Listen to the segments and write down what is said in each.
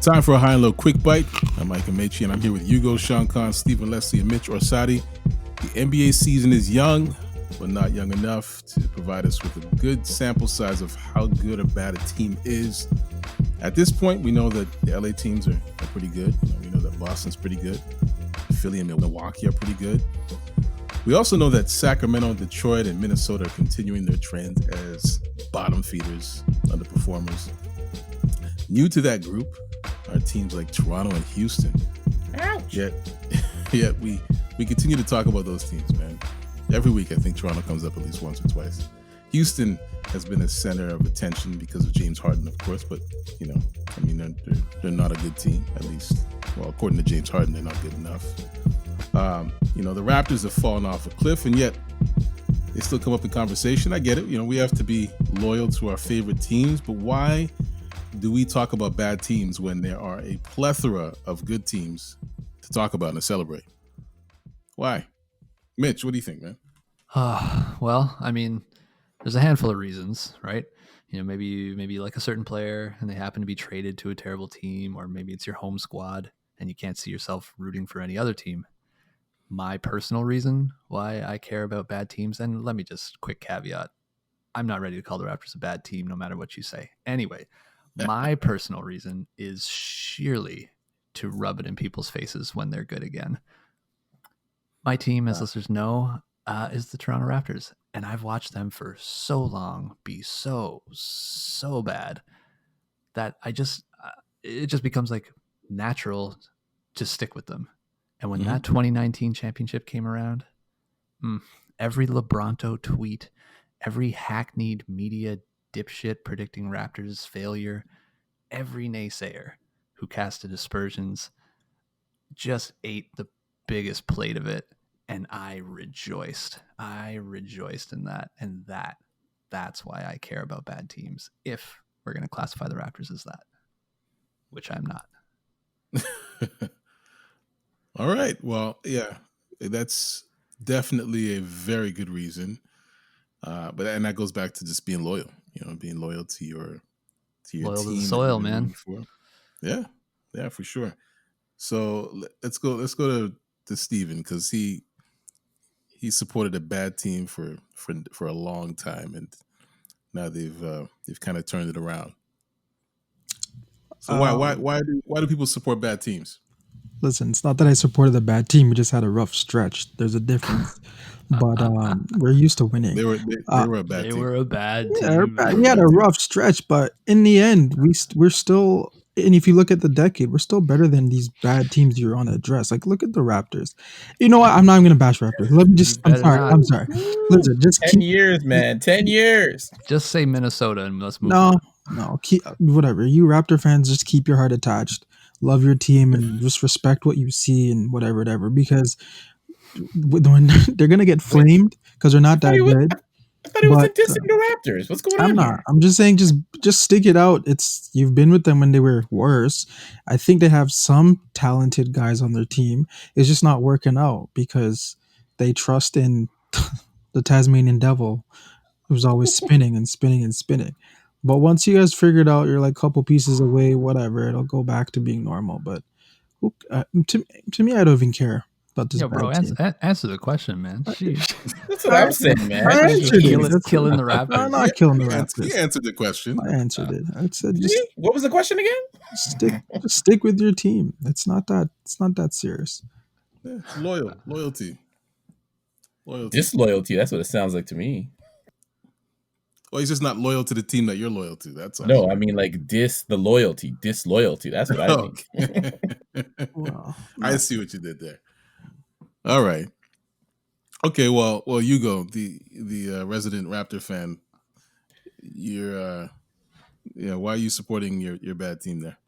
Time for a high and low quick bite. I'm Ike Amaechi, and I'm here with Ugo, Sean Khan, Stephen Leslie, and Mitch Orsatti. The NBA season is young, but not young enough to provide us with a good sample size of how good or bad a team is. At this point, we know that the LA teams are pretty good. We know that Boston's pretty good. Philly and Milwaukee are pretty good. We also know that Sacramento, Detroit, and Minnesota are continuing their trend as bottom feeders, underperformers. New to that group are teams like Toronto and Houston. Ouch. Yet we continue to talk about those teams, man. Every week, I think Toronto comes up at least once or twice. Houston has been a center of attention because of James Harden, of course, but they're not a good team, at least. Well, according to James Harden, they're not good enough. The Raptors have fallen off a cliff, and yet they still come up in conversation. I get it. We have to be loyal to our favorite teams, but why do we talk about bad teams when there are a plethora of good teams to talk about and to celebrate? Why? Mitch, what do you think, man? Well, there's a handful of reasons, right? Maybe you like a certain player and they happen to be traded to a terrible team, or maybe it's your home squad and you can't see yourself rooting for any other team. My personal reason why I care about bad teams, and let me just quick caveat, I'm not ready to call the Raptors a bad team no matter what you say. Anyway, my personal reason is sheerly to rub it in people's faces when they're good again. My team, as listeners know, is the Toronto Raptors, and I've watched them for so long be so bad that it just becomes like natural to stick with them. And when that 2019 championship came around, every LeBronto tweet, every hackneyed media dipshit predicting Raptors' failure, every naysayer who casted aspersions just ate the biggest plate of it, and I rejoiced in that, and that's why I care about bad teams, if we're going to classify the Raptors as that, which I'm not. All right, well, yeah, that's definitely a very good reason, but that goes back to just being loyal, being loyal to your loyal team, to the soil, man. Yeah, for sure. So let's go to Steven, because he supported a bad team for a long time, and now they've kind of turned it around. So why do people support bad teams? Listen, it's not that I supported a bad team. We just had a rough stretch. There's a difference. But we're used to winning. They were a bad team. They were a bad team. Yeah, we had a rough stretch, but in the end, we're still. And if you look at the decade, we're still better than these bad teams you're on to address. Like, look at the Raptors. You know what? I'm not even gonna bash Raptors. Let me just. I'm sorry. Listen, just 10 years, man. 10 years. Just say Minnesota and let's move on. No. Whatever. You Raptor fans, just keep your heart attached. Love your team and just respect what you see and whatever. Because when they're gonna get flamed because they're not that good. I thought he was dissing the Raptors. What's going on? I'm not. I'm just saying, just stick it out. You've been with them when they were worse. I think they have some talented guys on their team. It's just not working out because they trust in the Tasmanian devil, who's always spinning and spinning and spinning. But once you guys figure it out, you're like a couple pieces away. Whatever, it'll go back to being normal. But to me, I don't even care. Yo, bro, answer the question, man. Jeez. That's what I'm saying, man. I answered it. Killing the Raptors. I'm not killing the Raptors. He answered the question. I answered it. I said, what was the question again? Just stick with your team. It's not that serious. Yeah, loyalty. Disloyalty. That's what it sounds like to me. Well, he's just not loyal to the team that you're loyal to. That's all. No, I mean like disloyalty. That's what I think. Well, I see what you did there. All right. Okay. Well, Ugo, the resident Raptor fan, you're, why are you supporting your bad team there?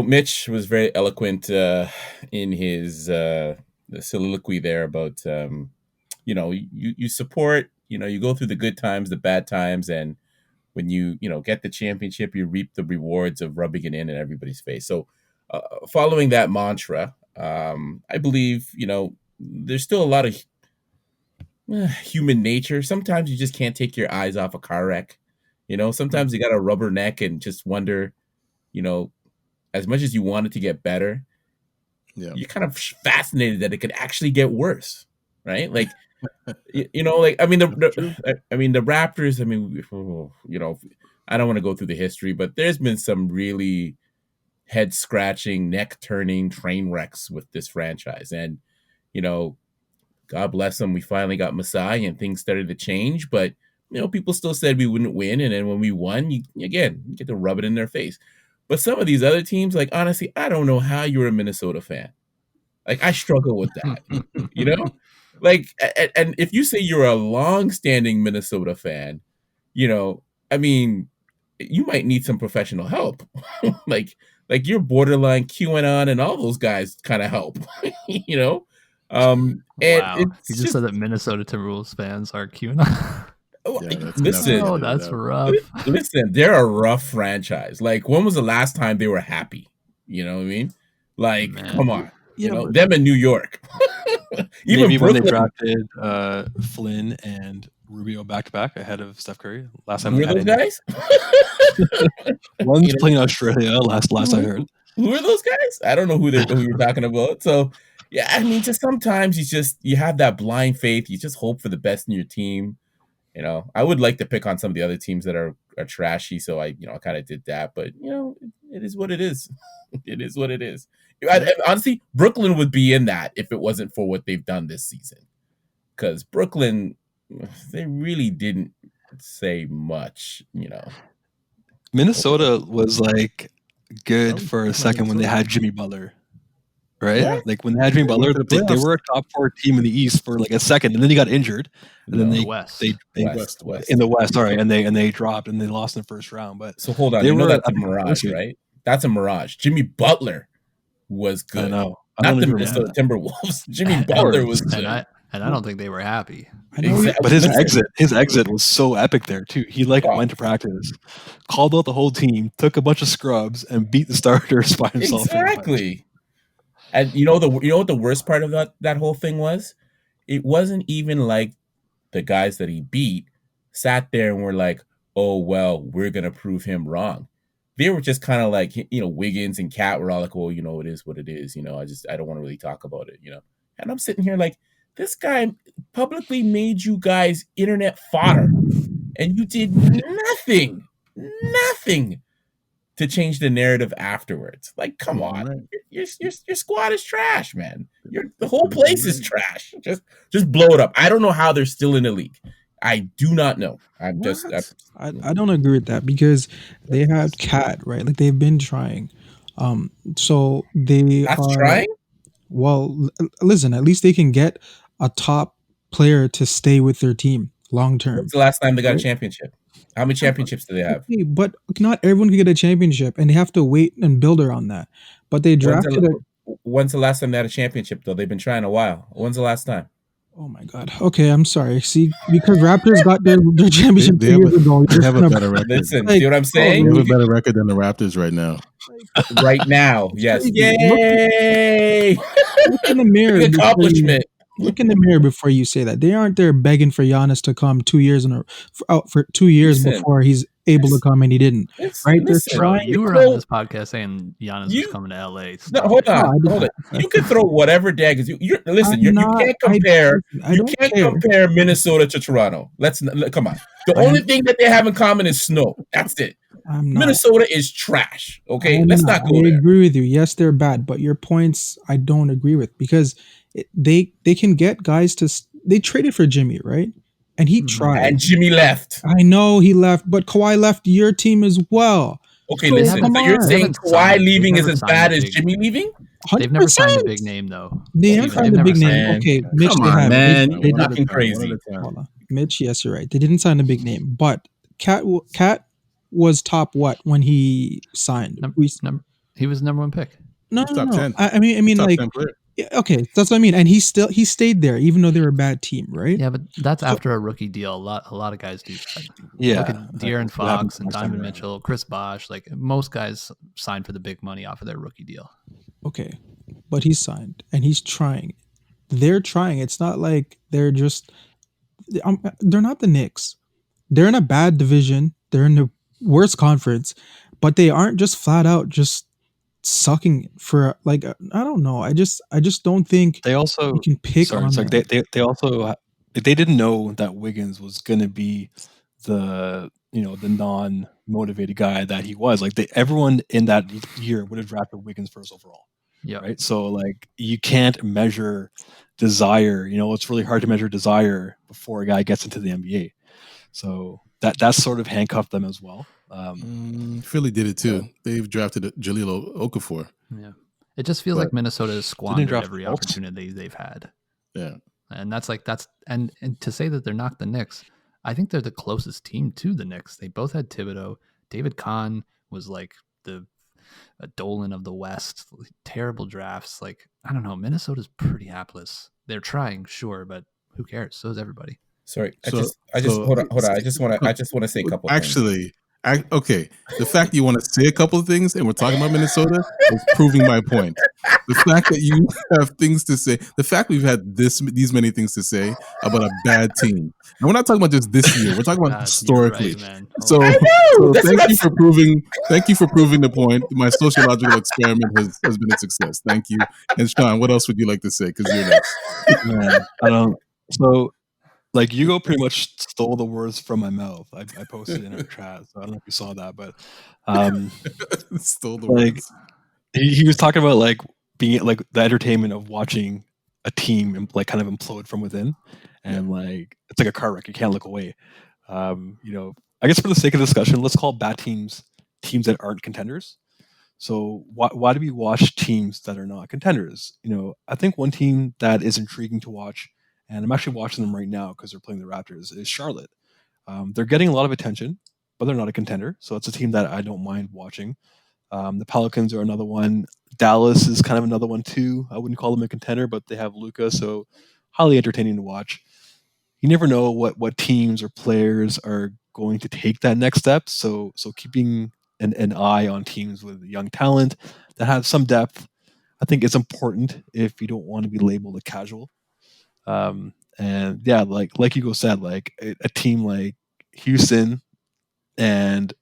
Mitch was very eloquent in his soliloquy there about, you support, you go through the good times, the bad times, and when you get the championship, you reap the rewards of rubbing it in everybody's face. So, following that mantra. I believe, there's still a lot of human nature. Sometimes you just can't take your eyes off a car wreck. Sometimes you got a rubberneck and just wonder, as much as you want it to get better, Yeah. you're kind of fascinated that it could actually get worse, right? Like, like I mean, the Raptors. I mean, I don't want to go through the history, but there's been some really head scratching, neck turning train wrecks with this franchise, and God bless them. We finally got Masai and things started to change, but people still said we wouldn't win. And then when we won, you get to rub it in their face. But some of these other teams, like, honestly, I don't know how you're a Minnesota fan. Like, I struggle with that, like, and if you say you're a long-standing Minnesota fan, I mean, you might need some professional help. like you're borderline QAnon and all those guys kind of help, and Wow. You it's just said that Minnesota Timberwolves fans are QAnon. listen, Oh, that's rough. Listen, they're a rough franchise. Like, when was the last time they were happy? You know what I mean? Like, Man. come on. Yeah, Them in New York. Even maybe when they Brooklyn. drafted Flynn and Rubio back to back ahead of Steph Curry. Last time Who they are had those any. guys? One's playing Australia. Last I heard. Who are those guys? I don't know who you're talking about. So yeah, I mean, just sometimes you have that blind faith. You just hope for the best in your team. I would like to pick on some of the other teams that are trashy. So I kind of did that, but it is what it is. It is what it is. Honestly, Brooklyn would be in that if it wasn't for what they've done this season. Because Brooklyn, they really didn't say much, Minnesota was like good for a second when they had Jimmy Butler, right? Yeah. Like when they had Jimmy Butler, they were a top 4 team in the East for like a second, and then he got injured, and then West. West in the West. Sorry, and they dropped and they lost in the first round. But so hold on, that's a mirage, right? That's a mirage. Jimmy Butler was good. I know. Not the Minnesota Timberwolves. Jimmy Butler was good. And I don't think they were happy. Exactly. But his exit was so epic there too. He went to practice, called out the whole team, took a bunch of scrubs, and beat the starters by himself. Exactly. And what the worst part of that whole thing was? It wasn't even like the guys that he beat sat there and were like, "Oh well, we're gonna prove him wrong." They were just kind of like, Wiggins and Cat were all like, "Well, it is what it is." I don't want to really talk about it. And I'm sitting here like, this guy publicly made you guys internet fodder, and you did nothing to change the narrative afterwards. Like, come on, your squad is trash, man. The whole place is trash. Just blow it up. I don't know how they're still in the league. I do not know. I don't agree with that because they had Cat, right? Like, they've been trying. So That's trying. Well, listen. At least they can get a top player to stay with their team long term. When's the last time they got a championship? How many championships do they have? Okay, but not everyone can get a championship, and they have to wait and build around that. But they drafted When's the last time they had a championship, though? They've been trying a while. When's the last time? Oh my God. Okay, I'm sorry. See, because Raptors got their championship 2 years ago. They have a better record. Listen, see what I'm saying? They have a better record than the Raptors right now. Right now, yes. Yay! Look in the mirror. Big accomplishment. Look in the mirror before you say that. They aren't there begging for Giannis to come 2 years for 2 years before he's able to come, and he didn't. Right? They're trying. You were on this podcast saying Giannis was coming to LA. No, hold on. You can throw whatever daggers. You can't compare. You can't compare Minnesota to Toronto. Come on. The only thing that they have in common is snow. That's it. Minnesota is trash. Okay, let's not go there. I agree with you. Yes, they're bad, but your points I don't agree with because they can get guys to. They traded for Jimmy, right? And he tried. And Jimmy left. I know he left, but Kawhi left your team as well. Okay, listen. So you're saying Kawhi leaving is as bad as Jimmy leaving? 100%. They've never signed a big name, though. They haven't signed a big name. Okay, Mitch, come on, man. You're talking crazy. Mitch, yes, you're right. They didn't sign a big name, but Cat was top what when he signed? He was the number 1 pick. No. Top 10. I mean, top like, 10 player. Yeah, okay, that's what I mean. And he stayed there, even though they were a bad team, right? Yeah, but that's after a rookie deal. A lot of guys do that. Yeah, look at De'Aaron Fox and Donovan Mitchell, Chris Bosh. Like, most guys signed for the big money off of their rookie deal. Okay, but he's signed and he's trying. They're trying. It's not like they're just. They're not the Knicks. They're in a bad division. They're in the worst conference, but they aren't just flat out just sucking for like I don't know. I just don't think They also you can pick sorry, on it's like them. they also they didn't know that Wiggins was going to be the the non-motivated guy that he was. Like everyone in that year would have drafted Wiggins first overall, Yeah. right? So like you can't measure desire. It's really hard to measure desire before a guy gets into the NBA. So that's sort of handcuffed them as well. Philly did it too. So- They've drafted Jahlil Okafor. Yeah. It just feels But- like Minnesota has squandered draft every Fultz? opportunity they've had. Yeah. And and to say that they're not the Knicks, I think they're the closest team to the Knicks. They both had Thibodeau. David Kahn was like the Dolan of the West. Terrible drafts. Like, I don't know. Minnesota's pretty hapless. They're trying, sure, but who cares? So is everybody. Sorry, I So- just so- hold on. I just want to say a couple things. Actually, okay. The fact you want to say a couple of things and we're talking about Minnesota is proving my point. The fact that you have things to say, the fact we've had these many things to say about a bad team. And we're not talking about just this year. We're talking about God, historically. you're right, man. So, I know! so That's what thank I'm you for proving the point. My sociological experiment has been a success. Thank you. And Sean, what else would you like to say? Because you're next. Man, I don't. So, like, Ugo pretty much stole the words from my mouth. I posted in our chat, so I don't know if you saw that, but Stole the like, words. he was talking about like being like the entertainment of watching a team like kind of implode from within, and like it's like a car wreck. You can't look away. I guess for the sake of discussion, let's call bad teams that aren't contenders. So why do we watch teams that are not contenders? I think one team that is intriguing to watch, and I'm actually watching them right now because they're playing the Raptors, is Charlotte. They're getting a lot of attention, but they're not a contender. So it's a team that I don't mind watching. The Pelicans are another one. Dallas is kind of another one too. I wouldn't call them a contender, but they have Luka, so highly entertaining to watch. You never know what teams or players are going to take that next step. So keeping an eye on teams with young talent that have some depth, I think it's important if you don't want to be labeled a casual. And yeah, like Hugo said, like a team like Houston and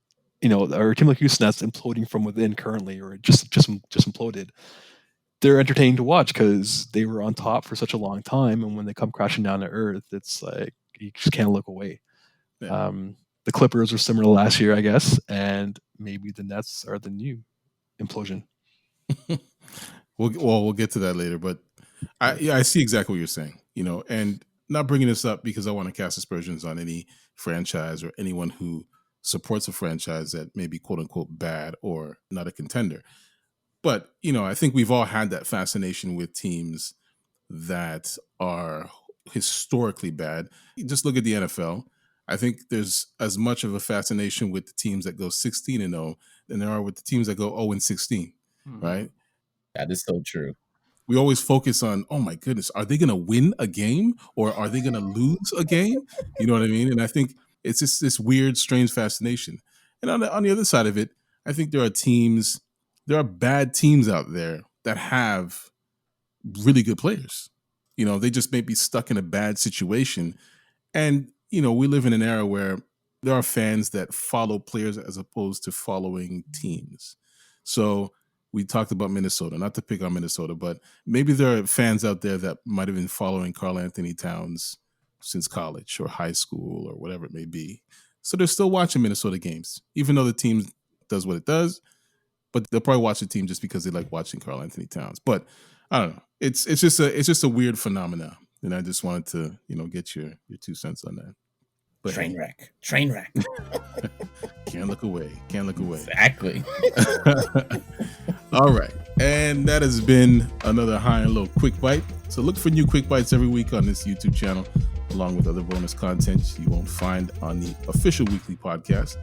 or a team like Houston that's imploding from within currently, or just imploded. They're entertaining to watch because they were on top for such a long time, and when they come crashing down to earth, it's like you just can't look away. Yeah. The Clippers were similar last year, I guess, and maybe the Nets are the new implosion. We'll get to that later, but I see exactly what you're saying, and not bringing this up because I want to cast aspersions on any franchise or anyone who supports a franchise that may be quote unquote bad or not a contender. But, I think we've all had that fascination with teams that are historically bad. You just look at the NFL. I think there's as much of a fascination with the teams that go 16-0 than there are with the teams that go 0-16, right? That is so true. We always focus on, oh my goodness, are they going to win a game or are they going to lose a game? You know what I mean? And I think it's just this weird, strange fascination. And on the other side of it, I think there are bad teams out there that have really good players. They just may be stuck in a bad situation. And, we live in an era where there are fans that follow players as opposed to following teams. So we talked about Minnesota, not to pick on Minnesota, but maybe there are fans out there that might have been following Karl Anthony Towns since college or high school or whatever it may be. So they're still watching Minnesota games, even though the team does what it does, but they'll probably watch the team just because they like watching Karl Anthony Towns. But I don't know. It's just a weird phenomenon. And I just wanted to, get your 2 cents on that. But Train wreck. Can't look away. Exactly. All right. And that has been another high and low quick bite. So look for new quick bites every week on this YouTube channel, along with other bonus content you won't find on the official weekly podcast.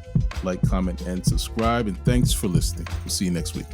Like, comment, and subscribe. And thanks for listening. We'll see you next week.